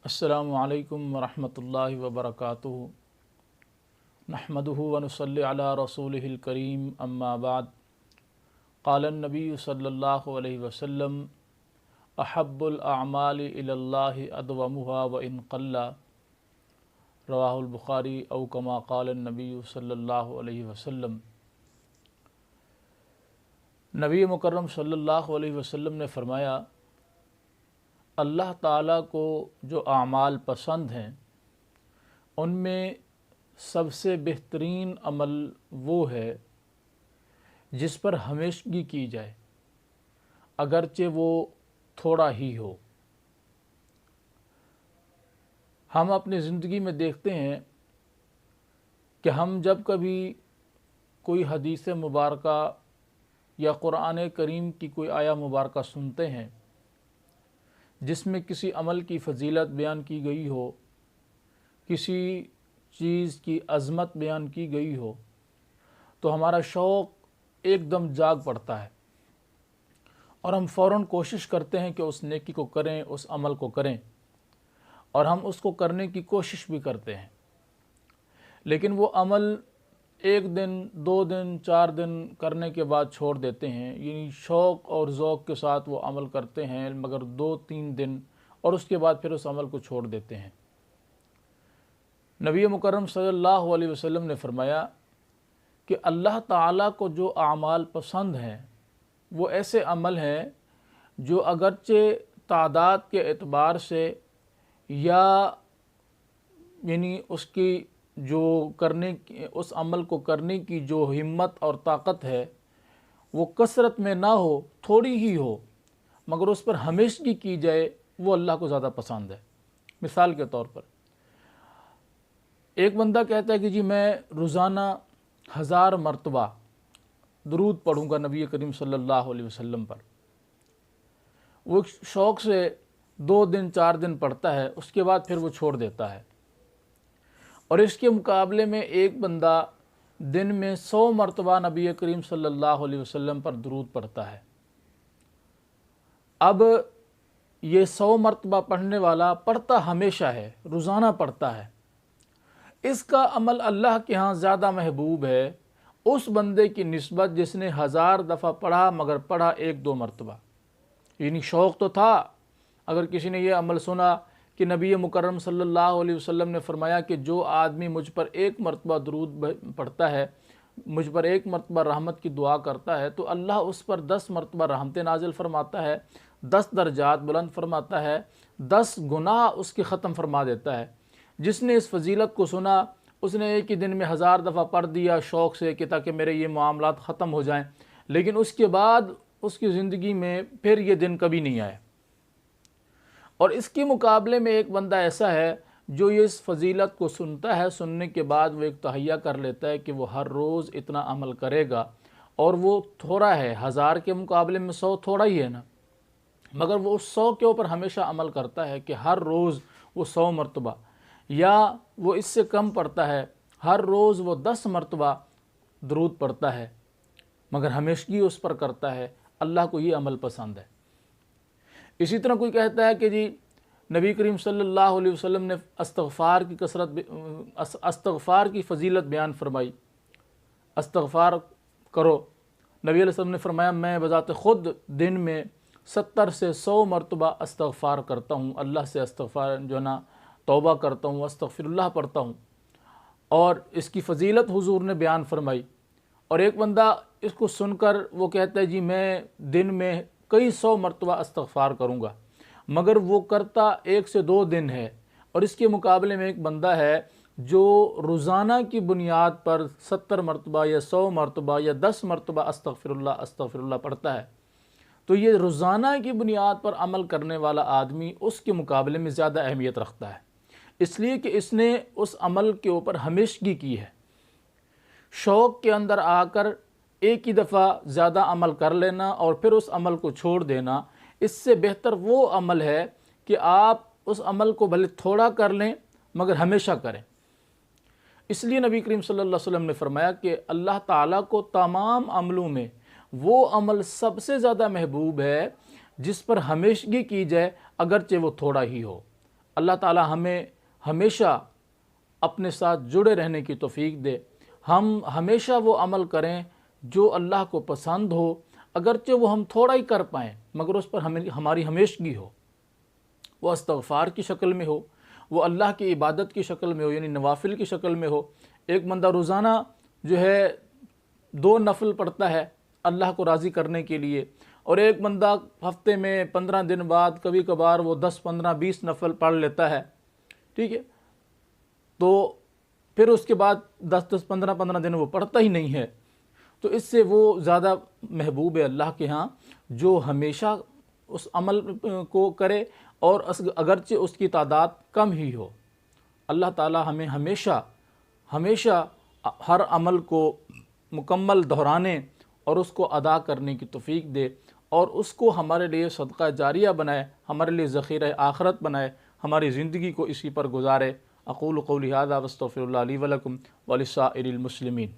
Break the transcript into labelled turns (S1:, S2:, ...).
S1: अस्सलामु अलैकुम वरहमतुल्लाहि वबरकातुहु नहमदुहु व नुसल्ली अला रसूलिहिल करीम अम्मा बाद क़ालन नबिय्यु सल्लल्लाहु अलैहि वसल्लम अहब्बुल अअमालि इलल्लाहि अदवमुहा व इन क़ल्ला रवाहुल बुखारी औ कमा क़ालन नबिय्यु सल्लल्लाहु अलैहि वसल्लम। नबी मुकर्रम सल्लल्लाहु अलैहि वसल्लम ने फरमाया, अल्लाह ताला को जो आमाल पसंद हैं उनमें सबसे बेहतरीन अमल वो है जिस पर हमेशगी की जाए, अगरचे वो थोड़ा ही हो। हम अपनी ज़िंदगी में देखते हैं कि हम जब कभी कोई हदीस मुबारका या कुरान करीम की कोई आया मुबारका सुनते हैं जिसमें किसी अमल की फ़जीलत बयान की गई हो, किसी चीज़ की अज़मत बयान की गई हो, तो हमारा शौक़ एकदम जाग पड़ता है और हम फ़ौरन कोशिश करते हैं कि उस नेकी को करें, उस अमल को करें, और हम उसको करने की कोशिश भी करते हैं। लेकिन वो अमल एक दिन, दो दिन, चार दिन करने के बाद छोड़ देते हैं। यानी शौक़ और ज़ौक़ के साथ वो अमल करते हैं, मगर दो तीन दिन, और उसके बाद फिर उस अमल को छोड़ देते हैं। नबी मुकर्रम सल्लल्लाहु अलैहि वसल्लम ने फरमाया कि अल्लाह ताला को जो आमाल पसंद हैं वो ऐसे अमल हैं जो अगरचे तादाद के एतबार से या यानी उसकी जो करने की, उस अमल को करने की जो हिम्मत और ताकत है वो कसरत में ना हो, थोड़ी ही हो, मगर उस पर हमेशगी की जाए, वो अल्लाह को ज़्यादा पसंद है। मिसाल के तौर पर एक बंदा कहता है कि जी मैं रोज़ाना 1000 मरतबा दुरूद पढ़ूँगा नबी करीम सल्लल्लाहु अलैहि वसल्लम पर। वो शौक़ से 2 दिन 4 दिन पढ़ता है, उसके बाद फिर वो छोड़ देता है। और इसके मुकाबले में एक बंदा दिन में 100 मरतबा नबी करीम सल्लल्लाहु अलैहि वसल्लम पर दुरूद पढ़ता है। अब ये 100 मरतबा पढ़ने वाला पढ़ता हमेशा है, रोज़ाना पढ़ता है, इसका अमल अल्लाह के यहाँ ज़्यादा महबूब है उस बंदे की निस्बत जिसने 1000 दफ़ा पढ़ा मगर पढ़ा 1-2 मरतबा। यानी शौक़ तो था। अगर किसी ने यह अमल सुना कि नबी मुकर्रम सल्लल्लाहु अलैहि वसल्लम ने फरमाया कि जो आदमी मुझ पर 1 मरतबा दुरूद पढ़ता है, मुझ पर 1 मरतबा रहमत की दुआ करता है, तो अल्लाह उस पर 10 मरतबा रहमतें नाजिल फरमाता है, 10 दर्जात बुलंद फरमाता है, 10 गुनाह उसके ख़त्म फरमा देता है। जिसने इस फजीलत को सुना उसने एक ही दिन में 1000 दफ़ा पढ़ दिया शौक़ से कि ताकि मेरे ये मामलात ख़त्म हो जाएं, लेकिन उसके बाद उसकी ज़िंदगी में फिर ये दिन कभी नहीं आए। और इसके मुकाबले में एक बंदा ऐसा है जो ये इस फजीलत को सुनता है, सुनने के बाद वो एक तहैया कर लेता है कि वो हर रोज़ इतना अमल करेगा, और वो थोड़ा है, 1000 के मुकाबले में 100 थोड़ा ही है ना, मगर वो उस 100 के ऊपर हमेशा अमल करता है कि हर रोज़ वो 100 मरतबा, या वो इससे कम पढ़ता है, हर रोज़ वो 10 मरतबा दुरूद पढ़ता है, मगर हमेशगी उस पर करता है। अल्लाह को ये अमल पसंद है। इसी तरह कोई कहता है कि जी नबी करीम सल्लल्लाहु अलैहि वसल्लम ने इस्तग़फ़ार की इस्तग़फ़ार की फ़जीलत बयान फरमाई, इस्तग़फ़ार करो। नबी अलैहि वसल्लम ने फरमाया मैं बज़ात ख़ुद दिन में 70 से 100 मरतबा इस्तग़फ़ार करता हूँ, अल्लाह से इस्तग़फ़ार जो ना तौबा करता हूँ, अस्तग़फ़िरुल्लाह पढ़ता हूँ, और इसकी फ़जीलत हुज़ूर ने बयान फरमाई। और एक बंदा इसको सुनकर वो कहता है जी मैं दिन में कई 100 मरतबा इस्तग़फ़ार करूँगा, मगर वो करता 1 से 2 दिन है। और इसके मुकाबले में एक बंदा है जो रोज़ाना की बुनियाद पर 70 मरतबा या 100 मरतबा या 10 मरतबा अस्तग़फ़िरुल्लाह अस्तग़फ़िरुल्लाह पढ़ता है। तो ये रोज़ाना की बुनियाद पर अमल करने वाला आदमी उसके मुकाबले में ज़्यादा अहमियत रखता है, इसलिए कि इसने उस अमल के ऊपर हमेशगी की है। शौक़ के अंदर आकर एक ही दफ़ा ज़्यादा अमल कर लेना और फिर उस अमल को छोड़ देना, इससे बेहतर वो अमल है कि आप उस अमल को भले थोड़ा कर लें मगर हमेशा करें। इसलिए नबी करीम सल्लल्लाहु अलैहि वसल्लम ने फरमाया कि अल्लाह ताला को तमाम अमलों में वो अमल सबसे ज़्यादा महबूब है जिस पर हमेशगी की जाए, अगरचे वो थोड़ा ही हो। اللہ تعالی ہمیں ہمیشہ اپنے ساتھ جڑے رہنے کی توفیق دے، ہم ہمیشہ وہ عمل کریں جو اللہ کو پسند ہو، اگرچہ وہ ہم تھوڑا ہی کر پائیں مگر اس پر ہماری ہمیشگی ہو، وہ استغفار کی شکل میں ہو، وہ اللہ کی عبادت کی شکل میں ہو، یعنی نوافل کی شکل میں ہو۔ ایک بندہ روزانہ جو ہے 2 نفل پڑھتا ہے اللہ کو راضی کرنے کے لیے، اور ایک بندہ ہفتے میں 15 دن بعد کبھی کبھار وہ 10 15 20 نفل پڑھ لیتا ہے، ٹھیک ہے، تو پھر اس کے بعد 10 15 دن وہ پڑھتا ہی نہیں ہے، تو اس سے وہ زیادہ محبوب ہے اللہ کے ہاں جو ہمیشہ اس عمل کو کرے اور اگرچہ اس کی تعداد کم ہی ہو۔ اللہ تعالی ہمیں ہمیشہ ہر عمل کو مکمل دہرانے اور اس کو ادا کرنے کی توفیق دے، اور اس کو ہمارے لیے صدقہ جاریہ بنائے، ہمارے لیے ذخیرہ آخرت بنائے، ہماری زندگی کو اسی پر گزارے۔ اقول قولی ھذا واستغفر اللہ لی ولکم ولسائر المسلمین۔